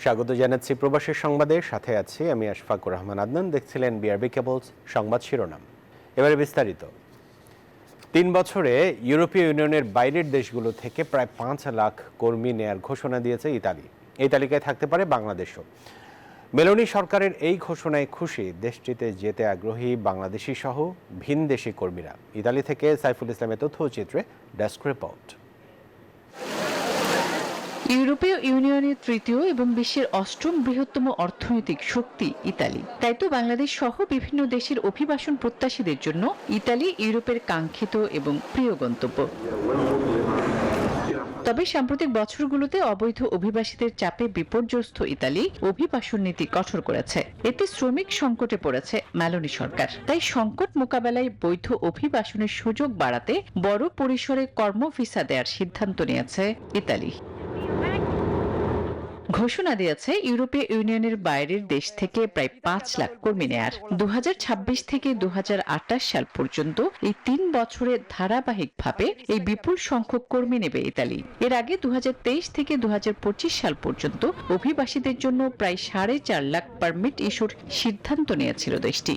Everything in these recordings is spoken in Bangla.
স্বাগত জানাচ্ছি প্রবাসের সংবাদের সাথে আছি আমি আশফাকুর রহমান আদনান। দেখছিলেন বিআরবি কেবলস সংবাদ শিরোনাম। এবারে বিস্তারিত। 3 বছরে ইউরোপীয় ইউনিয়নের বাইরের দেশগুলো থেকে প্রায় 5 লাখ কর্মী নেয়ার ঘোষণা দিয়েছে ইতালি। এই তালিকায় থাকতে পারে বাংলাদেশও। মেলোনি সরকারের এই ঘোষণায় খুশি দেশটিতে যেতে আগ্রহী বাংলাদেশি সহ ভিনদেশি কর্মীরা। ইতালি থেকে সাইফুল ইসলামের তথ্যচিত্রে ডেস্ক রিপোর্ট। ইউরোপীয় ইউনিয়নের তৃতীয় এবং বিশ্বের অষ্টম বৃহত্তম অর্থনৈতিক শক্তি ইতালি। তাই তো বাংলাদেশ সহ বিভিন্ন দেশের অভিবাসন প্রত্যাশীদের জন্য ইতালি ইউরোপের কাঙ্ক্ষিত এবং প্রিয় গন্তব্য। তবে সাম্প্রতিক বছরগুলোতে অবৈধ অভিবাসীদের চাপে বিপর্যস্ত ইতালি অভিবাসন নীতি কঠোর করেছে। এতে শ্রমিক সংকটে পড়েছে মেলোনি সরকার। তাই সংকট মোকাবেলায় বৈধ অভিবাসনের সুযোগ বাড়াতে বড় পরিসরে কর্ম ভিসা দেওয়ার সিদ্ধান্ত নিয়েছে ইতালি। ঘোষণা দিয়েছে ইউরোপীয় ইউনিয়নের বাইরের দেশ থেকে প্রায় 5 লাখ কর্মী নেয়ার। 2026 থেকে 2028 সাল পর্যন্ত এই 3 বছরে ধারাবাহিকভাবে এই বিপুল সংখ্যক কর্মী নেবে ইতালি। এর আগে 2023 থেকে 2025 সাল পর্যন্ত অভিবাসীদের জন্য প্রায় 4.5 লাখ পারমিট ইস্যুর সিদ্ধান্ত নিয়েছিল দেশটি।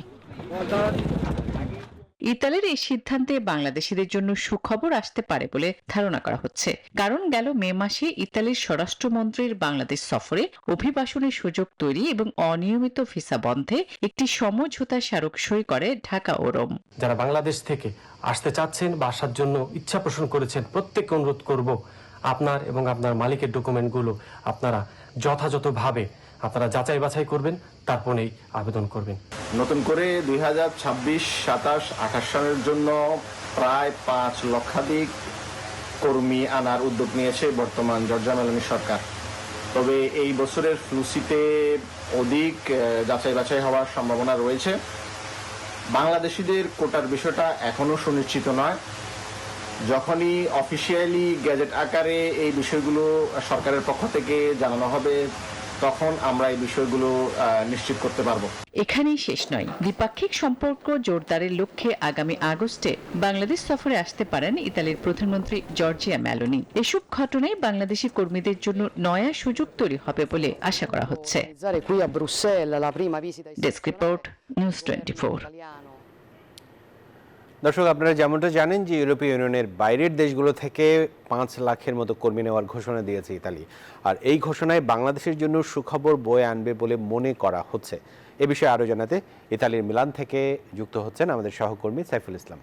ইতালির এই সিদ্ধান্তে বাংলাদেশিদের জন্য সুখবর আসতে পারে বলে ধারণা করা হচ্ছে। কারণ গেল মে মাসে ইতালির স্বরাষ্ট্রমন্ত্রীর বাংলাদেশ সফরে অভিবাসনের সুযোগ তৈরি এবং অনিয়মিত ভিসা বন্ধে একটি সমঝোতা স্মারক সই করে ঢাকা ও রোম। যারা বাংলাদেশ থেকে আসতে চাচ্ছেন বা আসার জন্য ইচ্ছা পোষণ করেছেন, প্রত্যেককে অনুরোধ করব আপনার এবং আপনার মালিকের ডকুমেন্টগুলো আপনারা যথাযথভাবে আপনারা যাচাই বাছাই করবেন, তারপরেই আবেদন করবেন। নতুন করে 2026, 27, 28 সালের জন্য প্রায় 5 লক্ষাধিক কর্মী আনার উদ্যোগ নিয়েছে বর্তমান জর্জিয়া মেলোনি সরকার। তবে এই বছরের ফ্লুসিতে অধিক যাচাই বাছাই হওয়ার সম্ভাবনা রয়েছে। বাংলাদেশিদের কোটার বিষয়টা এখনও সুনিশ্চিত নয়। যখনই অফিসিয়ালি গ্যাজেট আকারে এই বিষয়গুলো সরকারের পক্ষ থেকে জানানো হবে, তখন আমরা এই বিষয়গুলো নিশ্চিত করতে পারবো। এখানেই শেষ নয়। দ্বিপাক্ষিক সম্পর্ক জোরদারের লক্ষ্যে আগামী আগস্টে বাংলাদেশ সফরে আসতে পারেন ইতালির প্রধানমন্ত্রী জর্জিয়া মেলোনি। এসব ঘটনায় বাংলাদেশি কর্মীদের জন্য নয়া সুযোগ তৈরি হবে বলে আশা করা হচ্ছে। Desk report, news 24। দর্শক, আপনারা যেমনটা জানেন যে ইউরোপীয় ইউনিয়নের বাইরের দেশগুলো থেকে 5 লাখের মতো কর্মী নেওয়ার ঘোষণা দিয়েছে ইতালি। আর এই ঘোষণায় বাংলাদেশের জন্য সুখবর বয়ে আনবে বলে মনে করা হচ্ছে। এ বিষয়ে আরও জানাতে ইতালির মিলান থেকে যুক্ত হচ্ছেন আমাদের সহকর্মী সাইফুল ইসলাম।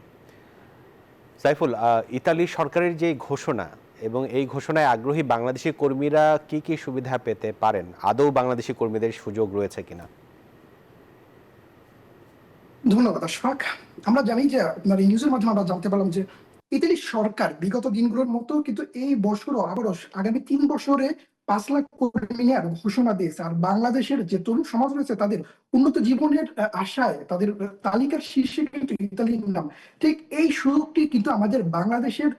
সাইফুল, ইতালি সরকারের যে ঘোষণা এবং এই ঘোষণায় আগ্রহী বাংলাদেশি কর্মীরা কি কি সুবিধা পেতে পারেন, আদৌ বাংলাদেশি কর্মীদের সুযোগ রয়েছে কিনা? ধন্যবাদ আশফাক। আমরা জানি যে আপনার এই নিউজের মাধ্যমে আমরা জানতে পারলাম যে ইতালি সরকার বিগত দিনগুলোর মতো কিন্তু এই বছরও আবারও আগামী 3 বছরে 5 লাখ কর্মী নেওয়ার ঘোষণা দিয়েছে। আর বাংলাদেশের যে তরুণ সমাজ রয়েছে তাদের উন্নত জীবনের আশায় তাদের তালিকার শীর্ষে কিন্তু ইতালির নাম। ঠিক এই সুযোগটি কিন্তু আমাদের বাংলাদেশের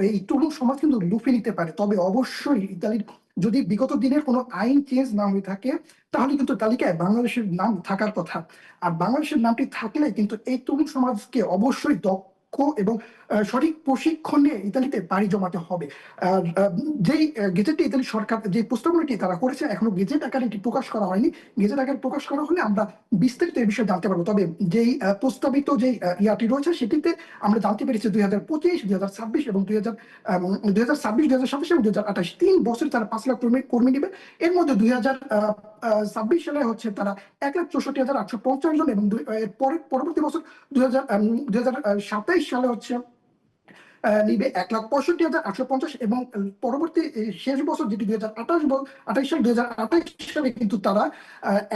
এই তরুণ সমাজ কিন্তু লুফে নিতে পারে। তবে অবশ্যই ইতালির যদি বিগত দিনের কোনো আইন চেঞ্জ না হয়ে থাকে, তাহলে কিন্তু তালিকায় বাংলাদেশের নাম থাকার কথা। আর বাংলাদেশের নামটি থাকলে কিন্তু এই তরুণ সমাজকে অবশ্যই দক্ষ এবং সঠিক প্রশিক্ষণ নিয়ে ইতালিতে পাড়ি জমাতে হবে। যেই গেজেটটি ইতালি সরকার যে প্রস্তাবনাটি তারা করেছে, এখনো গেজেট আকারে এটি প্রকাশ করা হয়নি। গেজেট আকারে প্রকাশ করা হলে আমরা বিস্তারিত এই বিষয়ে জানতে পারবো। তবে যেই প্রস্তাবিত যে ইয়াটি রয়েছে সেটিতে আমরা জানতে পেরেছি 2025, 2026 এবং 2026, 2027 এবং 2028 3 বছর তারা 5 লাখ কর্মী নেবে। এর মধ্যে 2026 সালে হচ্ছে তারা 1,64,850 জন এবং পরবর্তী বছর 2027 সালে হচ্ছে নিবে 1,65,850 এবং পরবর্তী শেষ বছর যেটি 2028 সাল 2028 সালে কিন্তু তারা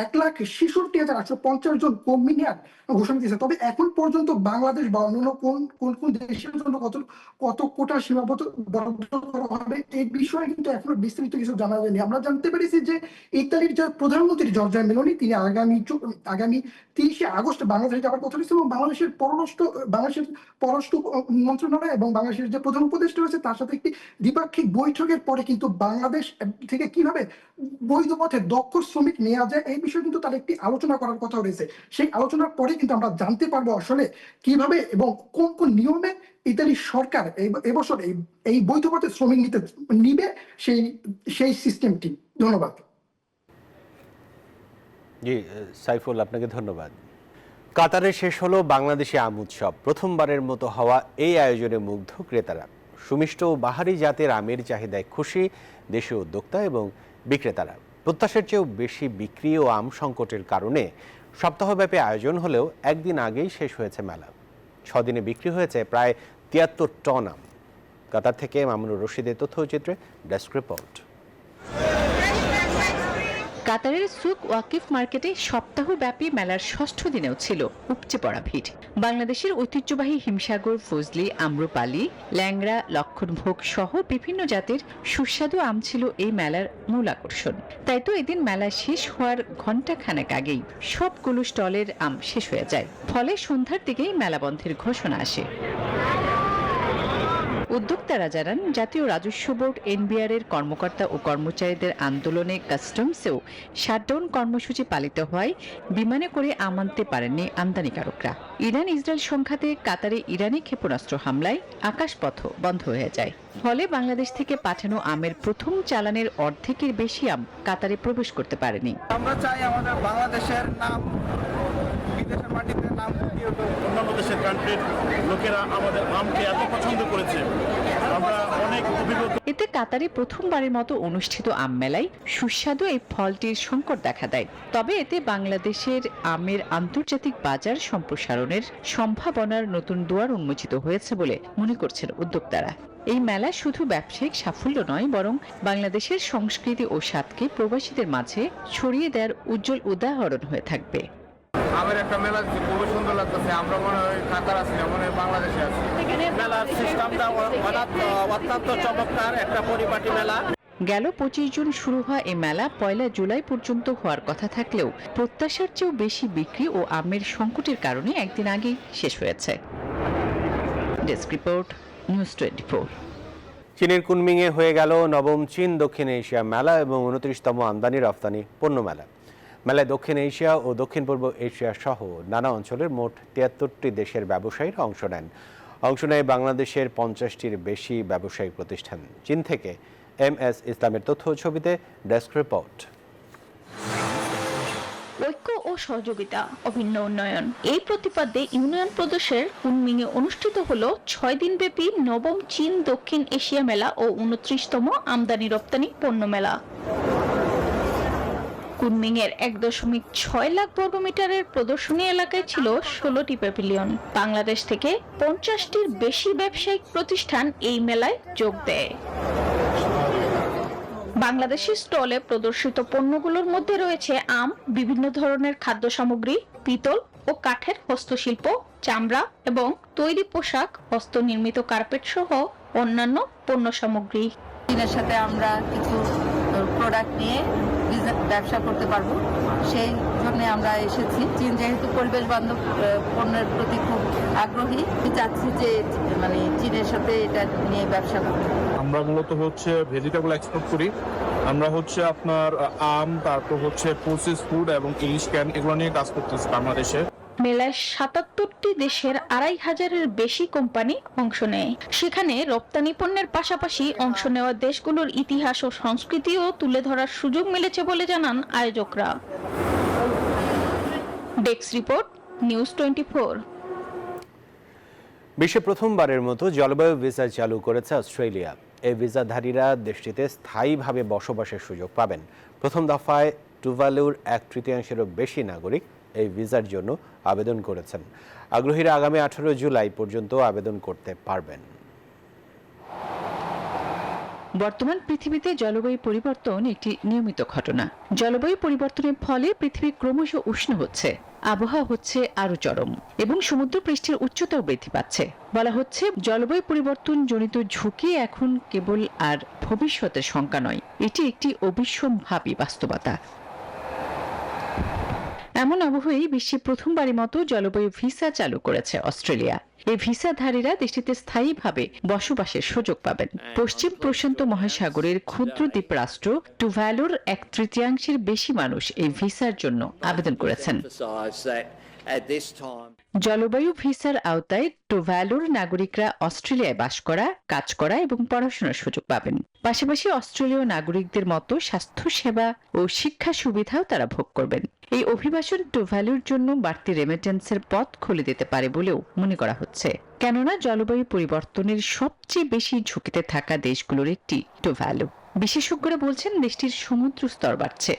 1,66,850 জন কর্মী নেওয়ার ঘোষণা দিয়েছে। তবে এখন পর্যন্ত বাংলাদেশ বা অন্যান্য কোন দেশের জন্য কত কোটা সীমাবদ্ধ করা হবে এই বিষয়ে কিন্তু এখনো বিস্তারিত কিছু জানা যায়নি। আমরা জানতে পেরেছি যে ইতালির যে প্রধানমন্ত্রী জর্জিয়া মেলোনি তিনি আগামী 30 আগস্ট বাংলাদেশে যাওয়ার কথা রয়েছে এবং বাংলাদেশের পররাষ্ট্র মন্ত্রণালয় এবং বাংলাদেশের যে প্রধান উপদেষ্টা রয়েছে তার সাথে একটি দ্বিপাক্ষিক বৈঠকের পরে কিন্তু বাংলাদেশ থেকে কিভাবে বৈধ পথে দক্ষ শ্রমিক নেওয়া যায় এই বিষয়ে কিন্তু তার একটি আলোচনা করার কথা রয়েছে। সেই আলোচনার পরে কিন্তু আমরা জানতে পারবো আসলে কিভাবে এবং কোন কোন নিয়মে ইতালি সরকার এবছর এই বৈধ পথে শ্রমিক নিবে সেই সিস্টেমটি। ধন্যবাদ। জি সাইফুল, আপনাকে ধন্যবাদ। কাতারে শেষ হলো বাংলাদেশি আম উৎসব। প্রথমবারের মতো হওয়া এই আয়োজনে মুগ্ধ ক্রেতারা। সুমিষ্ট ও বাহারি জাতের আমের চাহিদায় খুশি দেশীয় উদ্যোক্তা এবং বিক্রেতারা। প্রত্যাশার চেয়েও বেশি বিক্রি ও আম সংকটের কারণে সপ্তাহব্যাপী আয়োজন হলেও একদিন আগেই শেষ হয়েছে মেলা। 6 দিনে বিক্রি হয়েছে প্রায় 73 টন আম। কাতার থেকে মামুনুর রশিদের তথ্যচিত্রে ডেস্ক রিপোর্ট। কাতারের সুক ওয়াকিফ মার্কেটে সপ্তাহব্যাপী মেলার 6ষ্ঠ দিনেও ছিল উপচে পড়া ভিড়। বাংলাদেশের ঐতিহ্যবাহী হিমসাগর, ফজলি, আম্রপালি, ল্যাংড়া, লক্ষণভোগ সহ বিভিন্ন জাতের সুস্বাদু আম ছিল এই মেলার মূল আকর্ষণ। তাই তো এদিন মেলা শেষ হওয়ার ঘণ্টাখানেক আগেই সবগুলো স্টলের আম শেষ হয়ে যায়। ফলে সন্ধ্যার দিকেই মেলা বন্ধের ঘোষণা আসে। উদ্যোক্তারা জানান, জাতীয় রাজস্ব বোর্ড এনবিআর এর কর্মকর্তা ও কর্মচারীদের আন্দোলনে কাস্টমসেও শাটডাউন কর্মসূচি পালিত হওয়ায় বিমানে করে আম আনতে পারেননি আমদানিকারকরা। ইরান ইসরায়েল সংঘাতে কাতারে ইরানি ক্ষেপণাস্ত্র হামলায় আকাশপথ বন্ধ হয়ে যায়। ফলে বাংলাদেশ থেকে পাঠানো আমের প্রথম চালানের অর্ধেকের বেশি আম কাতারে প্রবেশ করতে পারেনি। আমরা চাই আমাদের বাংলাদেশের নাম বিদেশের মাটিতে নাম ফুটিয়ে উঠুক। অন্যান্য দেশের কান্ট্রির লোকেরা আমাদের আমকে এত পছন্দ করেছে, আমরা অনেক অভিজ্ঞতা। এতে কাতারে প্রথমবারের মতো অনুষ্ঠিত আম মেলায় সুস্বাদু এই ফলটির সংকট দেখা দেয়। তবে এতে বাংলাদেশের আমের আন্তর্জাতিক বাজার সম্প্রসারণের সম্ভাবনার নতুন দুয়ার উন্মোচিত হয়েছে বলে মনে করছেন উদ্যোক্তারা। এই মেলা শুধু ব্যবসায়িক সাফল্য নয়, বরং বাংলাদেশের সংস্কৃতি ও স্বাদকে প্রবাসীদের মাঝে ছড়িয়ে দেওয়ার উজ্জ্বল উদাহরণ হয়ে থাকবে। আমের একটা মেলা খুবই সুন্দর লাগতেছে। আমরা মনে হয় কাতার আছি না, মনে হয় বাংলাদেশে আছি। মেলার সিস্টেমটা অত্যন্ত চমৎকার, একটা পরিপাটি মেলা। গেল 25 জুন শুরু হওয়া এই মেলা 1 জুলাই পর্যন্ত হওয়ার কথা থাকলেও প্রত্যাশার চেয়েও বেশি বিক্রি ও আমের সংকটের কারণে একদিন আগেই শেষ হয়েছে। Desk report, news 24। চীনের কুনমিংয়ে হয়ে গেল নবম চীন দক্ষিণ এশিয়া মেলা এবং 29তম আমদানি রফতানি পণ্য মেলা। মেলায় দক্ষিণ এশিয়া ও দক্ষিণ পূর্ব এশিয়া সহ নানা অঞ্চলের মোট 73টি দেশের ব্যবসায়ীরা অংশ নেয় বাংলাদেশের 50টির বেশি ব্যবসায়িক প্রতিষ্ঠান। চীন থেকে MS ইসলামের তথ্য ছবিতে ডেস্ক রিপোর্ট। ঐক্য ও সহযোগিতা, অভিন্ন উন্নয়ন, এই প্রতিপাদ্যে ইউনিয়ন প্রদেশের কুনমিংয়ে অনুষ্ঠিত হলো 6 দিনব্যাপী নবম চীন দক্ষিণ এশিয়া মেলা ও 29তম আমদানি রপ্তানি পণ্য মেলা। কুনমিংয়ের 1.6 লাখ বর্গমিটারের প্রদর্শনী এলাকায় ছিল 16টি প্যাভিলিয়ন। বাংলাদেশ থেকে 50টির বেশি ব্যবসায়িক প্রতিষ্ঠান এই মেলায় যোগ দেয়। বাংলাদেশের স্টলে প্রদর্শিত পণ্যগুলোর মধ্যে রয়েছে আম, বিভিন্ন ধরনের খাদ্য সামগ্রী, পিতল ও কাঠের হস্তশিল্প, চামড়া এবং তৈরি পোশাক, হস্তনির্মিত কার্পেট সহ অন্যান্য পণ্য সামগ্রী। চীনের সাথে আমরা কিছু প্রোডাক্ট নিয়ে ব্যবসা করতে পারবো, সেই জন্য আমরা এসেছি। চীন যেহেতু পরিবেশ বান্ধব পণ্যের প্রতি খুব আগ্রহী, চাচ্ছি যে মানে চীনের সাথে এটা নিয়ে ব্যবসা করতে। আমরা মূলত হচ্ছে ভেজিটেবল এক্সপোর্ট করি। আমরা হচ্ছে আপনার আম, তারপর হচ্ছে প্রসেস ফুড এবং ইলিশ ক্যান, এগুলো নিয়ে কাজ করতেছি বাংলাদেশে। মেলায় 77টি দেশের 2500-এর বেশি কোম্পানি অংশ নেয়। সেখানে রপ্তানি পণ্যের পাশাপাশি অংশ নেওয়া দেশগুলোর ইতিহাস ও সংস্কৃতিও তুলে ধরার সুযোগ মিলেছে বলে জানান আয়োজকরা। Desk report, news 24। বিশ্বে প্রথমবারের মতো জলবায়ু ভিসা চালু করেছে অস্ট্রেলিয়া। এই ভিসাধারীরা দেশটিতে স্থায়ীভাবে বসবাসের সুযোগ পাবেন। প্রথম দফায় টুভালুর 1/3-এরও বেশি নাগরিক এই ভিসার জন্য আবেদন করেছেন। আগ্রহীরা আগামী 18 জুলাই পর্যন্ত আবেদন করতে পারবেন। বর্তমান পৃথিবীতে জলবায়ু পরিবর্তন একটি নিয়মিত ঘটনা। জলবায়ু পরিবর্তনের ফলে পৃথিবী ক্রমশ উষ্ণ হচ্ছে, আবহাওয়া হচ্ছে আরো চরম এবং সমুদ্র পৃষ্ঠের উচ্চতাও বৃদ্ধি পাচ্ছে। বলা হচ্ছে, জলবায়ু পরিবর্তন জনিত ঝুঁকি এখন কেবল আর ভবিষ্যতের শঙ্কা নয়, এটি একটি অবিসম্ভাবী বাস্তবতা। এমন আবহাওয়ায় বিশ্বে প্রথমবারের মতো জলবায়ু ভিসা চালু করেছে অস্ট্রেলিয়া। এই ভিসাধারীরা দেশটিতে স্থায়ীভাবে বসবাসের সুযোগ পাবেন। পশ্চিম প্রশান্ত মহাসাগরের ক্ষুদ্র দ্বীপ রাষ্ট্র টুভালুর 1/3-এর বেশি মানুষ এই ভিসার জন্য আবেদন করেছেন। at this time. জলবায়ু ভিসার আওতায় টুভালুর নাগরিকরা অস্ট্রেলিয়ায় বাস করা, কাজ করা এবং পড়াশোনার সুযোগ পাবেন। পাশাপাশি অস্ট্রেলীয় নাগরিকদের মতো স্বাস্থ্যসেবা ও শিক্ষা সুবিধাও তারা ভোগ করবেন। এই অভিবাসন টুভালুর জন্য বাড়তি রেমিটেন্সের পথ খুলে দিতে পারে বলেও মনে করা হচ্ছে, কেননা জলবায়ু পরিবর্তনের সবচেয়ে বেশি ঝুঁকিতে থাকা দেশগুলোর একটি টুভালু। বিশেষজ্ঞরা বলছেন দেশটির সমুদ্র স্তর বাড়ছে।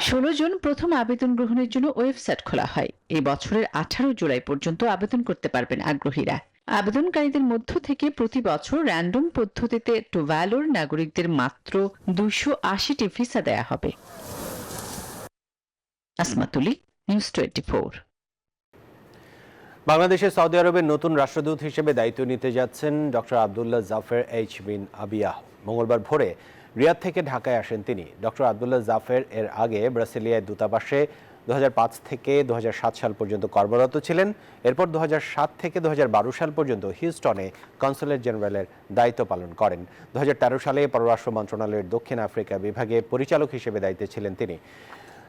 16 জুন প্রথম আবেদন গ্রহণের জন্য ওয়েবসাইট খোলা হয়। এই বছরের 18 জুলাই পর্যন্ত আবেদন করতে পারবেন আগ্রহীরা। আবেদনকারীদের মধ্য থেকে প্রতি বছর র্যান্ডম পদ্ধতিতে টুভালুর নাগরিকদের মাত্র 280টি ভিসা দেয়া হবে। আসমাতুলি, নিউজ 24। বাংলাদেশে সৌদি আরবের নতুন রাষ্ট্রদূত হিসেবে দায়িত্ব নিতে যাচ্ছেন ডক্টর আবদুল্লাহ জাফর এইচ বিন আবিয়াহ। মঙ্গলবার ভোরে রিয়াদ থেকে ঢাকায় আসেন তিনি। ডক্টর আবদুল্লাহ জাফর এর আগে ব্রাসিলিয়ায় দূতাবাসে 2005 থেকে 2007 সাল পর্যন্ত কর্মরত ছিলেন। এরপর 2007 থেকে 2012 সাল পর্যন্ত হিউস্টনে কনসুলেট জেনারেলের দায়িত্ব পালন করেন। 2013 সালে পররাষ্ট্র মন্ত্রণালয়ের দক্ষিণ আফ্রিকা বিভাগে পরিচালক হিসেবে দায়িত্বে ছিলেন তিনি।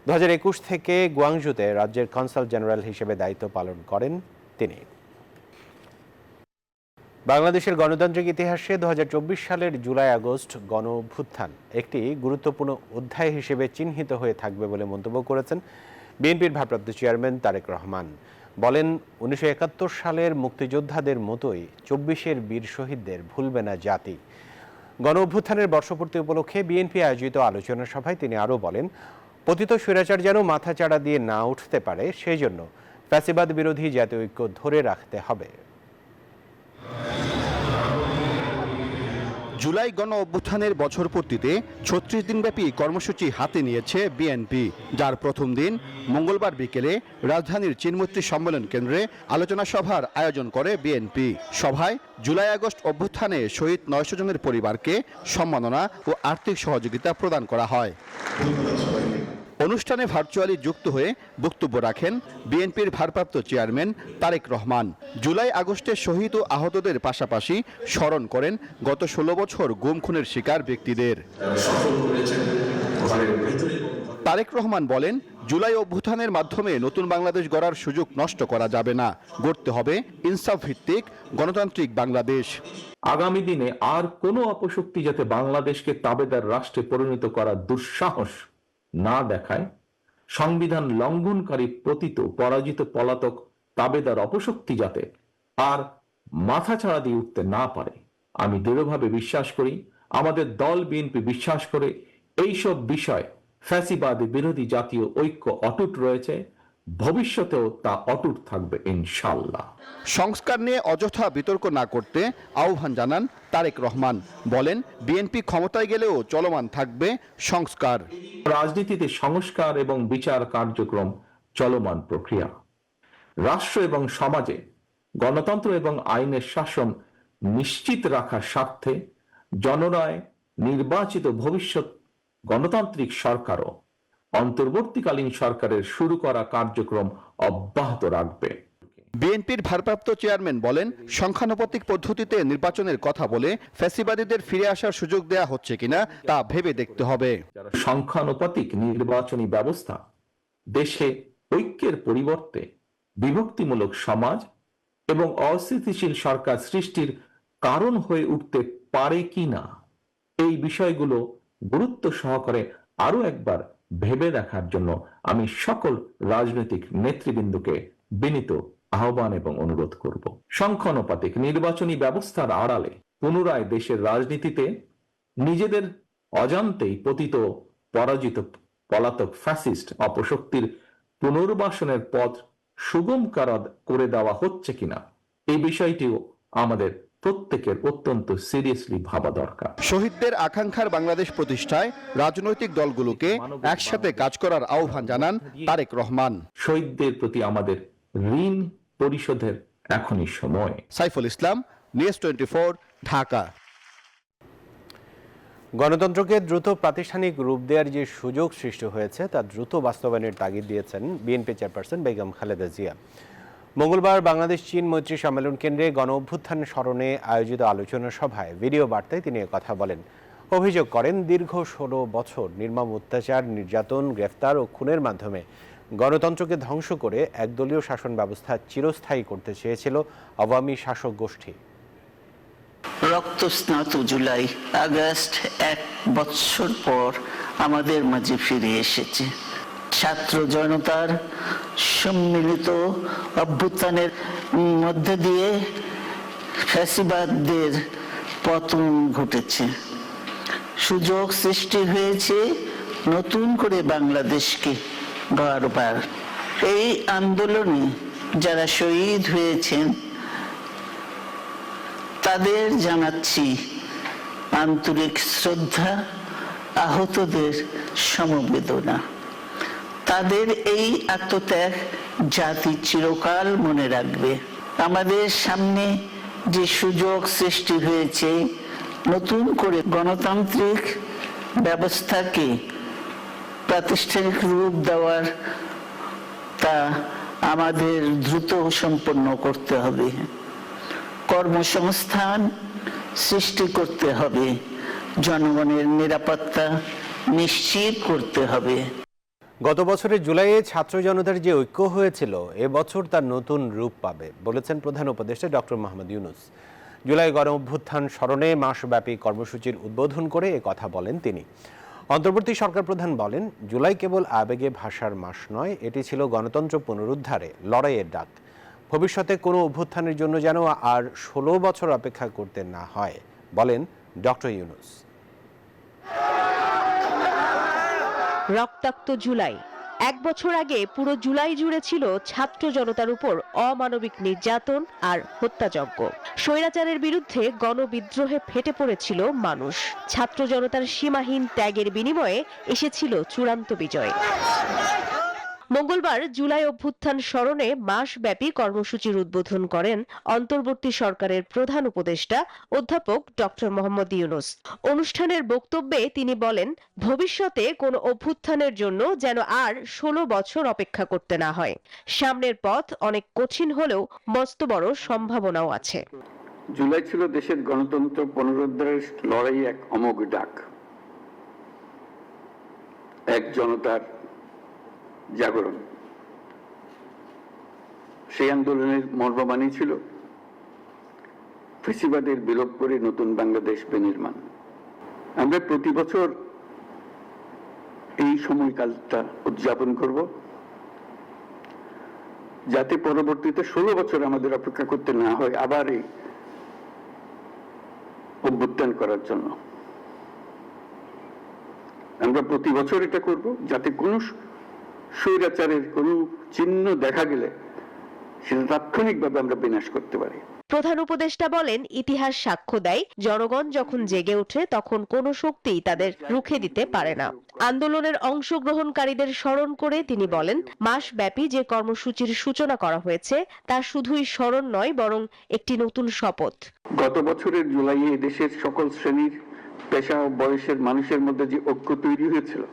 2021 থেকে গুয়াংজুতে রাজ্যের কনসাল জেনারেল হিসেবে দায়িত্ব পালন করেন তিনি। বাংলাদেশের গণতান্ত্রিক ইতিহাসে 2024 সালের জুলাই আগস্ট গণ অভ্যুত্থান একটি গুরুত্বপূর্ণ অধ্যায় হিসেবে চিহ্নিত হয়ে থাকবে বলে মন্তব্য করেছেন বিএনপির ভারপ্রাপ্ত চেয়ারম্যান তারেক রহমান। বলেন, 1971 সালের মুক্তিযোদ্ধাদের মতোই 24-এর বীর শহীদদের ভুলবে না জাতি। গণ অভ্যুত্থানের বর্ষপূর্তি উপলক্ষে বিএনপি আয়োজিত আলোচনা সভায় তিনি আরও বলেন, পতিত স্বৈরাচার যেন মাথাচাড়া দিয়ে না উঠতে পারে, সেই জন্য ফ্যাসিবাদ বিরোধী জাতীয় ঐক্য ধরে রাখতে হবে। জুলাই গণ অভ্যুত্থানের বছরপূর্তিতে 36 দিনব্যাপী কর্মসূচি হাতে নিয়েছে বিএনপি, যার প্রথম দিন মঙ্গলবার বিকেলে রাজধানীর চীনমৈত্রী সম্মেলন কেন্দ্রে আলোচনা সভার আয়োজন করে বিএনপি। সভায় জুলাই আগস্ট অভ্যুত্থানে শহীদ 900 জনের পরিবারকে সম্মাননা ও আর্থিক সহযোগিতা প্রদান করা হয়। অনুষ্ঠানে ভার্চুয়ালি যুক্ত হয়ে বক্তব্য রাখেন বিএনপির ভারপ্রাপ্ত চেয়ারম্যান তারেক রহমান। জুলাই আগস্টে শহীদ ও আহতদের পাশাপাশি স্মরণ করেন গত 16 বছর গুম খুনের শিকার ব্যক্তিদের। তারেক রহমান বলেন, জুলাই অভ্যুত্থানের মাধ্যমে নতুন বাংলাদেশ গড়ার সুযোগ নষ্ট করা যাবে না, গড়তে হবে ইনসাফ ভিত্তিক গণতান্ত্রিক বাংলাদেশ। আগামী দিনে আর কোনো অপশক্তি যাতে বাংলাদেশকে তাবেদার রাষ্ট্রে পরিণত করার দুঃসাহস না দেখায়, সংবিধান লঙ্ঘনকারী পতিত পরাজিত পলাতক তাবেদার অপশক্তি যাতে আর মাথাছাড়া দিয়ে উঠতে না পারে, আমি দৃঢ়ভাবে বিশ্বাস করি, আমাদের দল বিএনপি বিশ্বাস করে, এইসব বিষয় ফ্যাসিবাদী বিরোধী জাতীয় ঐক্য অটুট রয়েছে, ভবিষ্যতেও তা অটুট থাকবে ইনশাআল্লাহ। সংস্কার নিয়ে অযথা বিতর্ক না করতে আহ্বান জানান তারেক রহমান। বলেন, বিএনপি ক্ষমতায় গেলেও চলমান থাকবে সংস্কার। রাজনীতিতে সংস্কার এবং বিচার কার্যক্রম চলমান প্রক্রিয়া। রাষ্ট্র এবং সমাজে গণতন্ত্র এবং আইনের শাসন নিশ্চিত রাখার স্বার্থে জনরায় নির্বাচিত ভবিষ্যৎ গণতান্ত্রিক সরকারও অন্তর্বর্তীকালীন সরকারের শুরু করা কার্যক্রম অব্যাহত রাখবে। বিএনপির ভারপ্রাপ্ত চেয়ারম্যান বলেন, সংখ্যানুপাতিক পদ্ধতিতে নির্বাচনের কথা বলে ফ্যাসিবাদীদের ফিরে আসার সুযোগ দেয়া হচ্ছে কিনা তা ভেবে দেখতে হবে। সংখ্যানুপাতিক নির্বাচনী ব্যবস্থা দেশে ঐক্যের পরিবর্তে বিভক্তিমূলক সমাজ এবং অস্থিতিশীল সরকার সৃষ্টির কারণ হয়ে উঠতে পারে কিনা, এই বিষয়গুলো গুরুত্ব সহকারে আরো একবার ভেবে দেখার জন্য আমি সকল রাজনৈতিক নেতৃবৃন্দকে বিনীত আহ্বান এবং অনুরোধ করব। সংখ্যানুপাতিক নির্বাচনী ব্যবস্থার আড়ালে পুনরায় দেশের রাজনীতিতে নিজেদের অজান্তেই পতিত পরাজিত পলাতক ফ্যাসিস্ট অপশক্তির পুনর্বাসনের পথ সুগম করে দেওয়া হচ্ছে কিনা, এই বিষয়টিও আমাদের প্রত্যেকের অত্যন্ত সিরিয়াসলি ভাবা দরকার। শহীদদের আকাঙ্ক্ষার বাংলাদেশ প্রতিষ্ঠায় রাজনৈতিক দলগুলোকে একসাথে কাজ করার আহ্বান জানান তারেক রহমান। শহীদদের প্রতি আমাদের ঋণ পরিশোধের এখনই সময়। সাইফুল ইসলাম, নিউজ 24, ঢাকা। গণতন্ত্রকে দ্রুত প্রাতিষ্ঠানিক রূপ দেওয়ার যে সুযোগ সৃষ্টি হয়েছে তা দ্রুত বাস্তবায়নের তাগিদ দিয়েছেন বিএনপি চেয়ারপারসন বেগম খালেদা জিয়া। মঙ্গলবার বাংলাদেশ চীন মৈত্রী সম্মেলন কেন্দ্রে গণ অভ্যুত্থান স্মরণে আয়োজিত আলোচনা সভায় ভিডিও বার্তায় তিনি কথা বলেন। অভিযোগ করেন, দীর্ঘ 16 বছর নির্মম অত্যাচার, নির্যাতন, গ্রেফতার ও খুনের মাধ্যমে গণতন্ত্রকে ধ্বংস করে একদলীয় শাসন ব্যবস্থা চিরস্থায়ী করতে চেয়েছিল আওয়ামী শাসক গোষ্ঠী। রক্তস্নাত জুলাই আগস্ট 1 বছর পর আমাদের মাঝে ফিরে এসেছে। ছাত্র জনতার সম্মিলিত অভ্যুত্থানের মধ্যে দিয়ে ফ্যাসিবাদদের পতন ঘটেছে, সুযোগ সৃষ্টি হয়েছে নতুন করে বাংলাদেশকে গড়বার। এই আন্দোলনে যারা শহীদ হয়েছেন তাদের জানাচ্ছি আন্তরিক শ্রদ্ধা, আহতদের সমবেদনা। তাদের এই আত্মত্যাগ জাতি চিরকাল মনে রাখবে। আমাদের সামনে যে সুযোগ সৃষ্টি হয়েছে নতুন করে গণতান্ত্রিক ব্যবস্থাকে প্রাতিষ্ঠানিক রূপ দেওয়ার, তা আমাদের দ্রুত সম্পন্ন করতে হবে। কর্মসংস্থান সৃষ্টি করতে হবে, জনগণের নিরাপত্তা নিশ্চিত করতে হবে। গত বছরের জুলাইয়ে ছাত্র জনতার যে ঐক্য হয়েছিল এবছর তার নতুন রূপ পাবে বলেছেন প্রধান উপদেষ্টা ডক্টর মোহাম্মদ ইউনূস। জুলাই গণ অভ্যুত্থান স্মরণে মাসব্যাপী কর্মসূচির উদ্বোধন করে এ কথা বলেন তিনি। অন্তর্বর্তী সরকার প্রধান বলেন, জুলাই কেবল আবেগে ভাষার মাস নয়, এটি ছিল গণতন্ত্র পুনরুদ্ধারে লড়াইয়ের ডাক। ভবিষ্যতে কোনো অভ্যুত্থানের জন্য যেন আর 16 বছর অপেক্ষা করতে না হয় বলেন ডক্টর ইউনূস। রক্তাক্ত জুলাই। 1 বছর আগে পুরো জুলাই জুড়ে ছিল ছাত্র জনতার উপর অমানবিক নির্যাতন আর হত্যাযজ্ঞ। স্বৈরাচারের বিরুদ্ধে গণবিদ্রোহে ফেটে পড়েছিল মানুষ। ছাত্র জনতার সীমাহীন ত্যাগের বিনিময়ে এসেছিল চূড়ান্ত বিজয়। মঙ্গলবার জুলাই অভ্যুত্থান স্মরণে মাসব্যাপী কর্মসূচির উদ্বোধন করেন অন্তর্বর্তী সরকারের প্রধান উপদেষ্টা অধ্যাপক ডক্টর মোহাম্মদ ইউনূস। অনুষ্ঠানের বক্তব্যে তিনি বলেন, ভবিষ্যতে কোনো অভ্যুত্থানের জন্য যেন আর 16 বছর অপেক্ষা করতে না হয়। সামনের পথ অনেক কঠিন হলেও মস্ত বড় সম্ভাবনাও আছে। জুলাই ছিল দেশের গণতন্ত্র পুনরুদ্ধারের লড়াই এক অমোঘ ডাক, এক জনতার জাগরণ। সেই আন্দোলনের মর্মবাণী ছিল ফ্যাসিবাদের বিলোপ করে নতুন বাংলাদেশ বিনির্মাণ। আমরা প্রতি বছর এই সময়কালটা উদযাপন করব, যাতে পরবর্তীতে 16 বছর আমাদের অপেক্ষা করতে না হয় আবার এই অভ্যুত্থান করার জন্য। আমরা প্রতি বছর এটা করব, যাতে কোনো স্বৈরাচারের কোনো চিহ্ন দেখা গেলে সেটা তাৎক্ষণিকভাবে আমরা বিনাশ করতে পারি। প্রধান উপদেষ্টা বলেন, ইতিহাস সাক্ষ্য দেয়, জনগণ যখন জেগে ওঠে তখন কোনো শক্তিই তাদের রুখে দিতে পারে না। আন্দোলনের অংশগ্রহণকারীদের স্মরণ করে তিনি বলেন, মাসব্যাপী যে কর্মসূচির সূচনা করা হয়েছে তা শুধুই স্মরণ নয়, বরং একটি নতুন শপথ। গত বছরের জুলাইয়ে দেশের সকল শ্রেণীর, পেশা ও বয়সের মানুষের মধ্যে যে ঐক্য তৈরি হয়েছিল,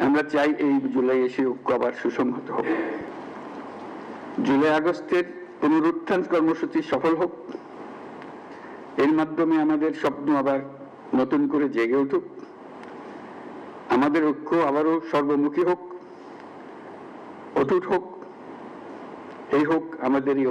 আমরা চাই এই জুলাই এসে ঐক্য আবার সুসংহত হোক। জুলাই আগস্টের পুনরুত্থান কর্মসূচি সফল হোক, এর মাধ্যমে আমাদের স্বপ্ন আবার নতুন করে জেগে উঠুক, আমাদের ঐক্য আবারও সর্বমুখী হোক, অটুট হোক। এই হোক আমাদের এই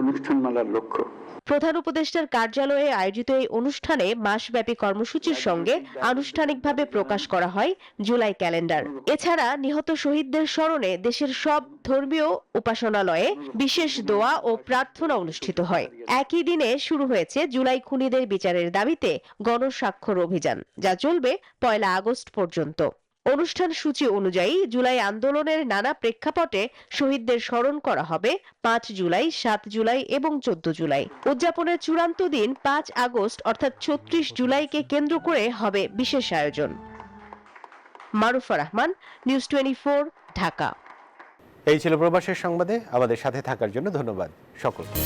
অনুষ্ঠানমালার লক্ষ্য। প্রধান উপদেষ্টার কার্যালয়ে আয়োজিত এই অনুষ্ঠানে মাসব্যাপী কর্মসূচির সঙ্গে আনুষ্ঠানিকভাবে প্রকাশ করা হয় জুলাই ক্যালেন্ডার। এছাড়া নিহত শহীদদের স্মরণে দেশের সব ধর্মীয় উপাসনালয়ে বিশেষ দোয়া ও প্রার্থনা অনুষ্ঠিত হয়। একই দিনে শুরু হয়েছে জুলাই খুনিদের বিচারের দাবিতে গণস্বাক্ষর অভিযান, যা চলবে 1 আগস্ট পর্যন্ত। অনুষ্ঠান সূচি অনুযায়ী জুলাই আন্দোলনের নানা প্রেক্ষাপটে শহীদদের স্মরণ করা হবে 5 জুলাই, 7 জুলাই এবং 14 জুলাই। উদযাপনের চূড়ান্ত দিন 5 আগস্ট অর্থাৎ 36 জুলাইকে কেন্দ্র করে হবে বিশেষ আয়োজন। মারুফা রহমান, নিউজ 24, ঢাকা। এই ছিল প্রবাসের সংবাদে। আমাদের সাথে থাকার জন্য ধন্যবাদ সকলকে।